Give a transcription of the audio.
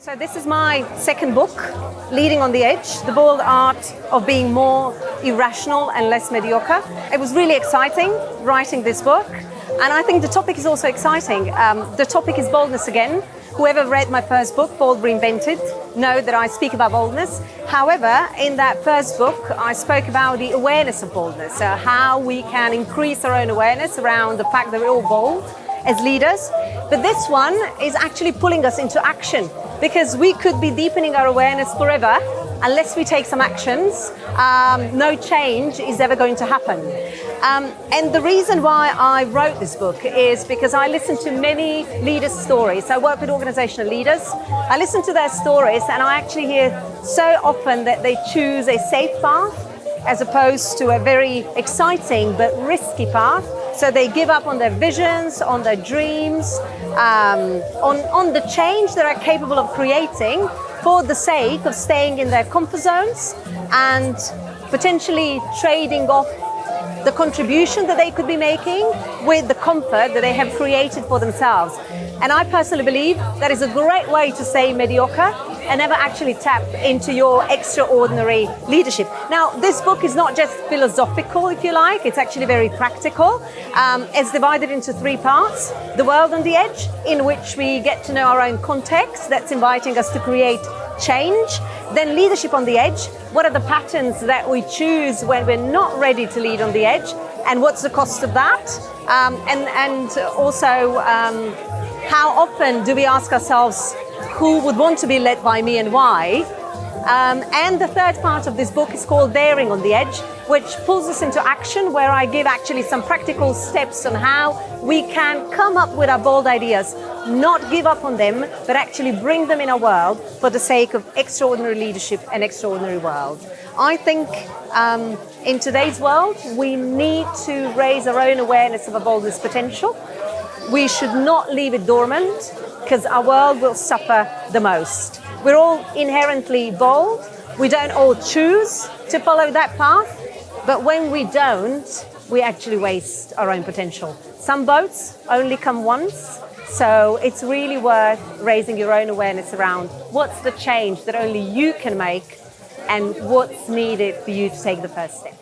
So this is my second book, Leading on the Edge, The Bold Art of Being More Irrational and Less Mediocre. It was really exciting writing this book, and I think the topic is also exciting. The topic is boldness again. Whoever read my first book, Bold Reinvented, know that I speak about boldness. However, in that first book, I spoke about the awareness of boldness, so how we can increase our own awareness around the fact that we're all bold as leaders. But this one is actually pulling us into action, because we could be deepening our awareness forever. Unless we take some actions, no change is ever going to happen. And the reason why I wrote this book is because I listen to many leaders' stories. I work with organizational leaders. I listen to their stories, and I actually hear so often that they choose a safe path as opposed to a very exciting but risky path. So they give up on their visions, on their dreams, on the change that are capable of creating for the sake of staying in their comfort zones and potentially trading off the contribution that they could be making with the comfort that they have created for themselves. And I personally believe that is a great way to stay mediocre and never actually tap into your extraordinary leadership. Now, this book is not just philosophical, if you like, it's actually very practical. It's divided into three parts. The World on the Edge, in which we get to know our own context, that's inviting us to create change. Then Leadership on the Edge, what are the patterns that we choose when we're not ready to lead on the edge, and what's the cost of that? And also, how often do we ask ourselves, who would want to be led by me and why? And the third part of this book is called Daring on the Edge, which pulls us into action, where I give actually some practical steps on how we can come up with our bold ideas, not give up on them, but actually bring them in our world for the sake of extraordinary leadership and extraordinary world. I think in today's world, we need to raise our own awareness of our boldness potential. We should not leave it dormant, because our world will suffer the most. We're all inherently bold. We don't all choose to follow that path, but when we don't, we actually waste our own potential. Some boats only come once, so it's really worth raising your own awareness around what's the change that only you can make and what's needed for you to take the first step.